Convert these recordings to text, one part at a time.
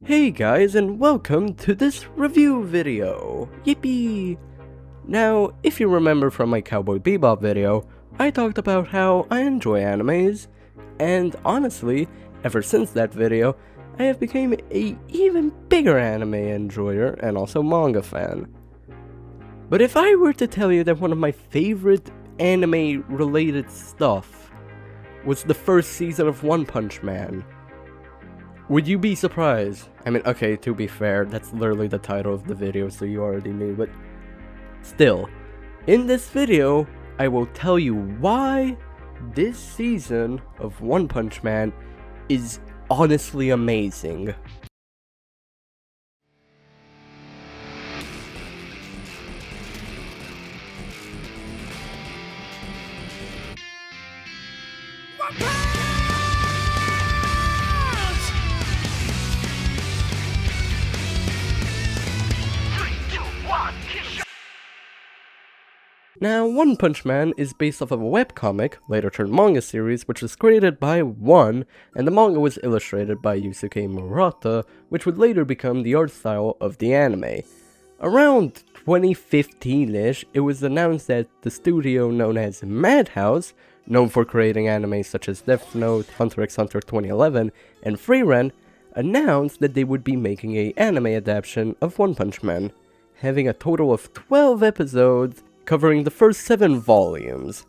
Hey guys, and welcome to this review video! Yippee! Now, if you remember from my Cowboy Bebop video, I talked about how I enjoy animes, and honestly, ever since that video, I have become a even bigger anime enjoyer and also manga fan. But if I were to tell you that one of my favorite anime related stuff was the first season of One Punch Man, would you be surprised? I mean, okay, to be fair, that's literally the title of the video, so you already knew, but still, in this video, I will tell you why this season of One Punch Man is honestly amazing. Now, One Punch Man is based off of a webcomic, later turned manga series, which was created by One, and the manga was illustrated by Yusuke Murata, which would later become the art style of the anime. Around 2015-ish, it was announced that the studio known as Madhouse, known for creating anime such as Death Note, Hunter x Hunter 2011, and Frieren, announced that they would be making an anime adaptation of One Punch Man, having a total of 12 episodes, covering the first 7 volumes.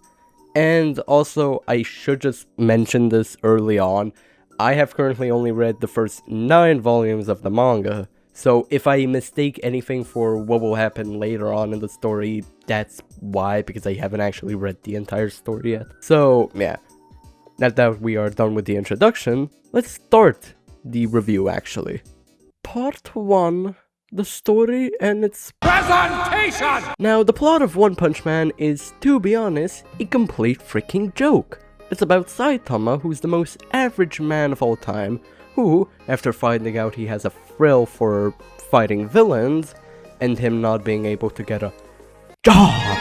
And also, I should just mention this early on, I have currently only read the first 9 volumes of the manga, so if I mistake anything for what will happen later on in the story, that's why, because I haven't actually read the entire story yet. So, yeah, now that we are done with the introduction, let's start the review actually. Part 1. The story and its presentation! Now, the plot of One Punch Man is, to be honest, a complete freaking joke. It's about Saitama, who's the most average man of all time, who, after finding out he has a thrill for fighting villains, and him not being able to get a job,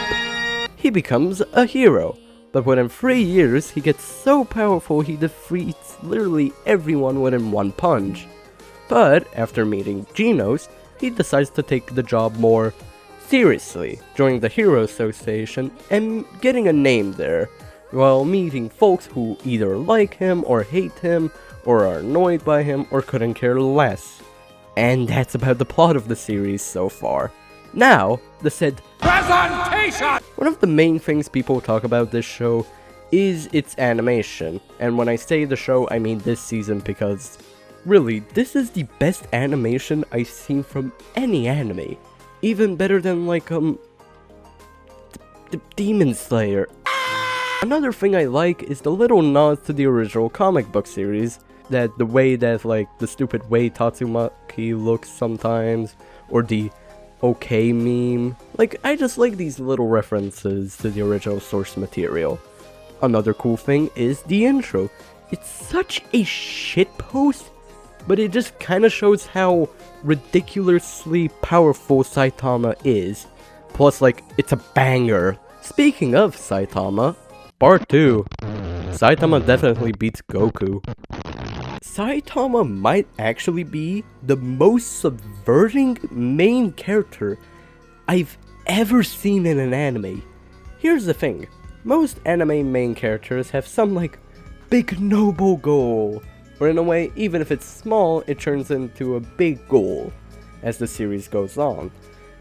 he becomes a hero. But within 3 years, he gets so powerful he defeats literally everyone within one punch. But, after meeting Genos, he decides to take the job more seriously, joining the Hero Association and getting a name there, while meeting folks who either like him or hate him, or are annoyed by him, or couldn't care less. And that's about the plot of the series so far. Now, the said presentation! One of the main things people talk about this show is its animation, and when I say the show, I mean this season because really, this is the best animation I've seen from any anime. Even better than, like, Demon Slayer. Another thing I like is the little nods to the original comic book series. That the way that, like, the stupid way Tatsumaki looks sometimes, or the okay meme. Like, I just like these little references to the original source material. Another cool thing is the intro. It's such a shitpost, but it just kinda shows how ridiculously powerful Saitama is. Plus, like, it's a banger. Speaking of Saitama, Part 2. Saitama definitely beats Goku. Saitama might actually be the most subverting main character I've ever seen in an anime. Here's the thing, most anime main characters have some, like, big noble goal. Or in a way, even if it's small, it turns into a big goal as the series goes on.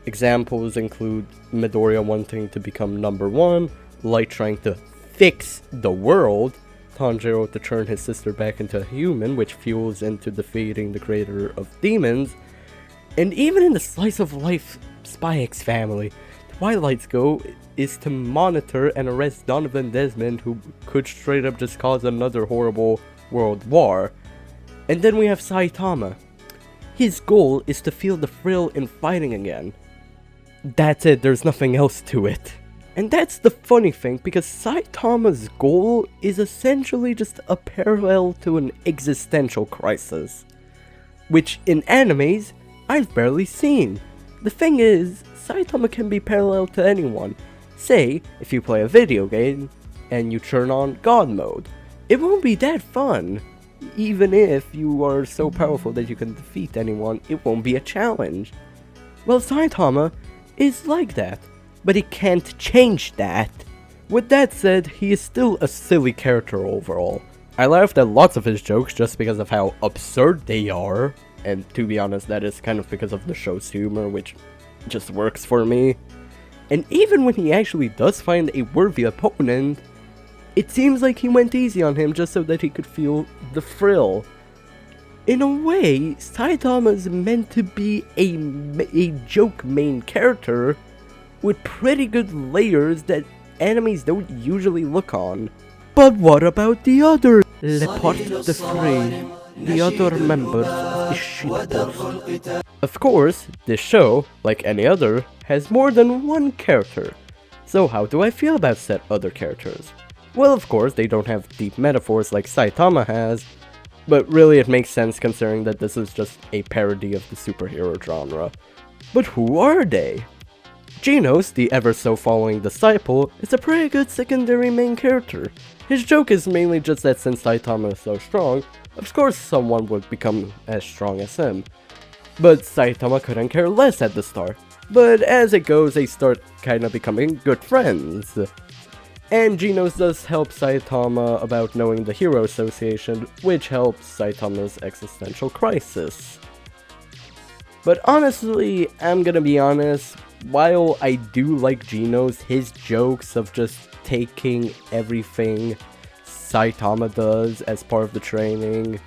Examples include Midoriya wanting to become number 1, Light trying to fix the world, Tanjiro to turn his sister back into a human, which fuels into defeating the creator of demons, and even in the slice of life Spy X family, Twilight's goal is to monitor and arrest Donovan Desmond, who could straight up just cause another horrible world war. And then we have Saitama. His goal is to feel the thrill in fighting again. That's it, there's nothing else to it. And that's the funny thing, because Saitama's goal is essentially just a parallel to an existential crisis, which in animes, I've barely seen. The thing is, Saitama can be parallel to anyone. Say, if you play a video game, and you turn on God mode. It won't be that fun. Even if you are so powerful that you can defeat anyone, it won't be a challenge. Well, Saitama is like that, but he can't change that. With that said, he is still a silly character overall. I laughed at lots of his jokes just because of how absurd they are, and to be honest, that is kind of because of the show's humor, which just works for me. And even when he actually does find a worthy opponent, it seems like he went easy on him just so that he could feel the thrill. In a way, Saitama is meant to be a joke main character with pretty good layers that animes don't usually look on. But what about the other? Le Porte de Free, the other members of the shitpost. Of course, this show, like any other, has more than one character. So how do I feel about said other characters? Well, of course, they don't have deep metaphors like Saitama has, but really it makes sense considering that this is just a parody of the superhero genre. But who are they? Genos, the ever-so-following disciple, is a pretty good secondary main character. His joke is mainly just that since Saitama is so strong, of course someone would become as strong as him. But Saitama couldn't care less at the start, but as it goes they start kinda becoming good friends. And Genos does help Saitama about knowing the Hero Association, which helps Saitama's existential crisis. But honestly, I'm gonna be honest, while I do like Genos, his jokes of just taking everything Saitama does as part of the training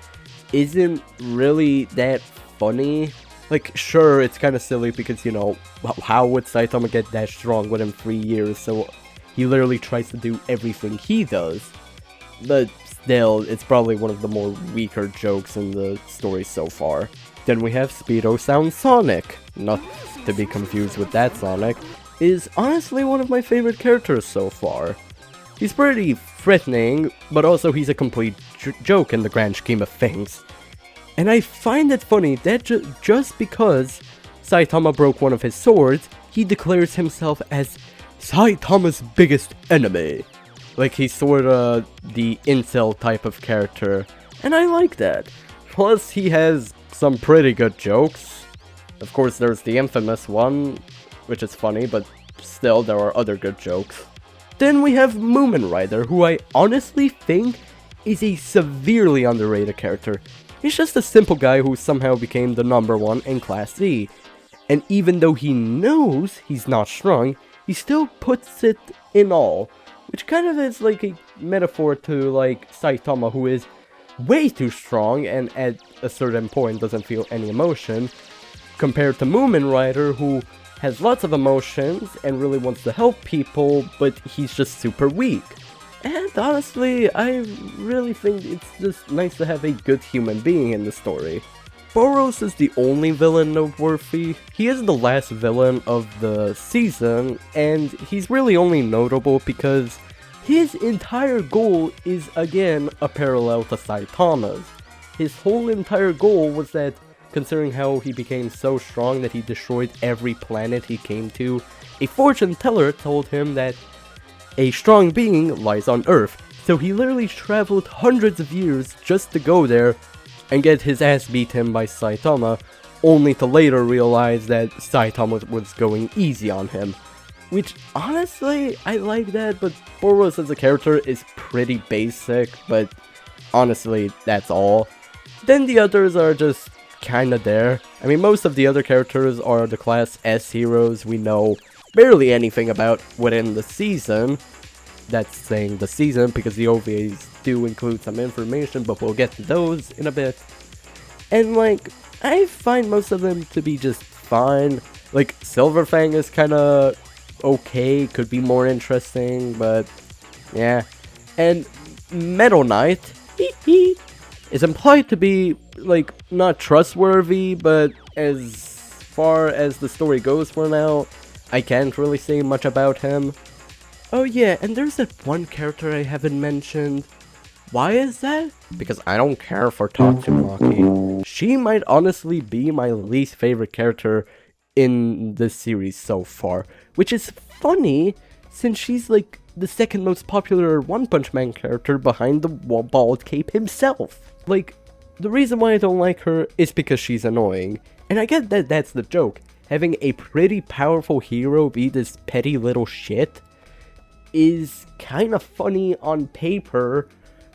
isn't really that funny. Like, sure, it's kinda silly because, you know, how would Saitama get that strong within 3 years, so he literally tries to do everything he does. But still, it's probably one of the more weaker jokes in the story so far. Then we have Speedo Sound Sonic, not to be confused with that Sonic, is honestly one of my favorite characters so far. He's pretty threatening, but also he's a complete joke in the grand scheme of things. And I find it funny that just because Saitama broke one of his swords, he declares himself as Saitama's biggest enemy. Like he's sorta the incel type of character, and I like that. Plus he has some pretty good jokes. Of course there's the infamous one, which is funny, but still there are other good jokes. Then we have Moomin Rider, who I honestly think is a severely underrated character. He's just a simple guy who somehow became the #1 in Class Z. And even though he knows he's not strong, he still puts it in all, which kind of is like a metaphor to like Saitama, who is way too strong and at a certain point doesn't feel any emotion, compared to Moomin Rider, who has lots of emotions and really wants to help people, but he's just super weak. And honestly, I really think it's just nice to have a good human being in the story. Boros is the only villain noteworthy. He is the last villain of the season, and he's really only notable because his entire goal is again a parallel to Saitama's. His whole entire goal was that, considering how he became so strong that he destroyed every planet he came to, a fortune teller told him that a strong being lies on Earth, so he literally traveled hundreds of years just to go there and get his ass beaten by Saitama, only to later realize that Saitama was going easy on him. Which, honestly, I like that, but Boros as a character is pretty basic, but honestly, that's all. Then the others are just kinda there. I mean, most of the other characters are the Class S heroes we know barely anything about within the season. That's saying the season, because the OVAs do include some information, but we'll get to those in a bit. And like, I find most of them to be just fine. Like, Silverfang is kinda okay, could be more interesting, but yeah. And Metal Knight, is implied to be, like, not trustworthy, but as far as the story goes for now, I can't really say much about him. Oh yeah, and there's that one character I haven't mentioned. Why is that? Because I don't care for Tatsumaki. She might honestly be my least favorite character in this series so far, which is funny since she's like the second most popular One Punch Man character behind the bald cape himself. Like, the reason why I don't like her is because she's annoying. And I get that that's the joke. Having a pretty powerful hero be this petty little shit is kind of funny on paper,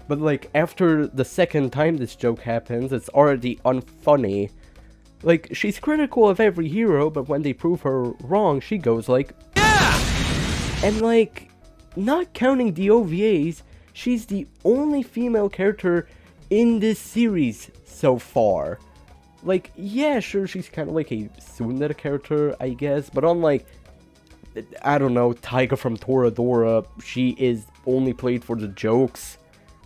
but like after the second time this joke happens, it's already unfunny. Like, she's critical of every hero, but when they prove her wrong, she goes like, yeah! And like, not counting the OVAs, she's the only female character in this series so far. Like, yeah, sure, she's kind of like a tsundere character, I guess, but unlike, I don't know, Taiga from Toradora, she is only played for the jokes,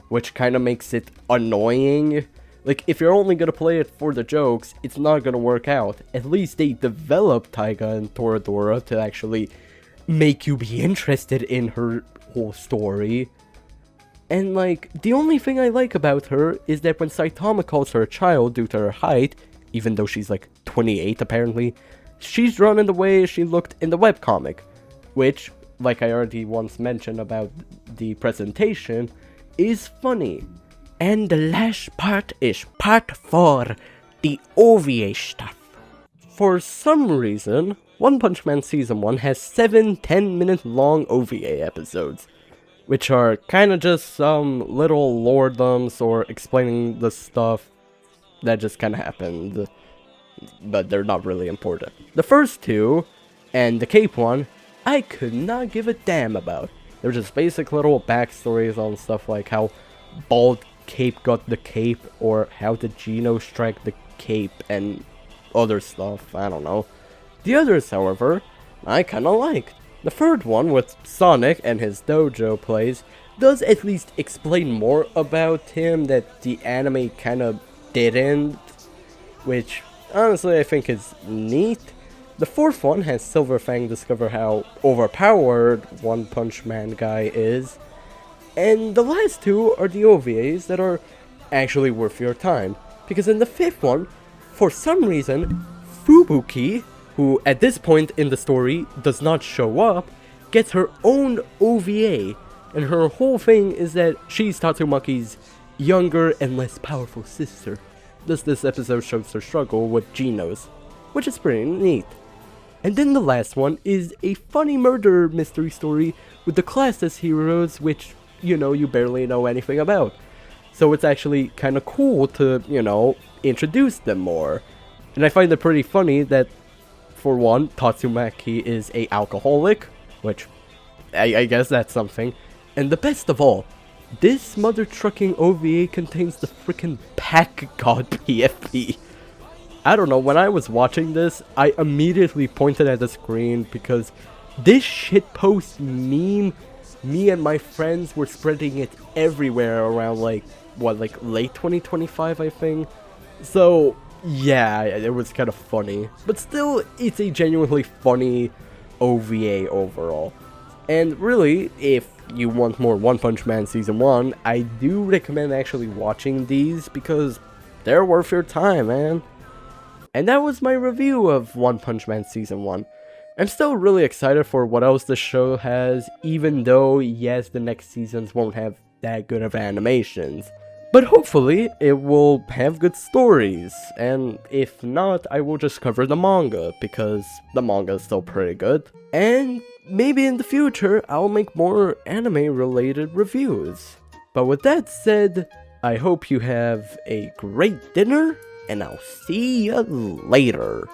which kind of makes it annoying. Like, if you're only gonna play it for the jokes, it's not gonna work out. At least they developed Taiga and Toradora to actually make you be interested in her whole story. And like, the only thing I like about her is that when Saitama calls her a child due to her height, even though she's like 28 apparently, she's drawn in the way she looked in the webcomic, which, like I already once mentioned about the presentation, is funny. And the last part is part 4, the OVA stuff. For some reason, One Punch Man Season 1 has 7 10-minute long OVA episodes, which are kinda just some little lore dumps or explaining the stuff that just kinda happened, but they're not really important. The first two, and the Cape one, I could not give a damn about. They're just basic little backstories on stuff like how Bald Cape got the cape, or how did Geno strike the cape, and other stuff, I don't know. The others, however, I kinda liked. The third one, with Sonic and his dojo plays, does at least explain more about him that the anime kinda didn't, which honestly I think is neat. The fourth one has Silverfang discover how overpowered One Punch Man guy is. And the last two are the OVAs that are actually worth your time. Because in the fifth one, for some reason, Fubuki, who at this point in the story does not show up, gets her own OVA. And her whole thing is that she's Tatsumaki's younger and less powerful sister. Thus this episode shows her struggle with Geno's, which is pretty neat. And then the last one is a funny murder mystery story with the classless heroes, which, you know, you barely know anything about. So it's actually kind of cool to, you know, introduce them more. And I find it pretty funny that, for one, Tatsumaki is a alcoholic, which I guess that's something. And the best of all, this mother trucking OVA contains the freaking Pack God PFP. I don't know, when I was watching this, I immediately pointed at the screen because this shitpost meme, me and my friends were spreading it everywhere around like late 2025 I think. So yeah, it was kind of funny, but still it's a genuinely funny OVA overall. And really, if you want more One Punch Man Season 1, I do recommend actually watching these because they're worth your time, man. And that was my review of One Punch Man Season 1. I'm still really excited for what else the show has, even though, yes, the next seasons won't have that good of animations. But hopefully, it will have good stories, and if not, I will just cover the manga, because the manga is still pretty good. And maybe in the future, I'll make more anime-related reviews. But with that said, I hope you have a great dinner, and I'll see you later.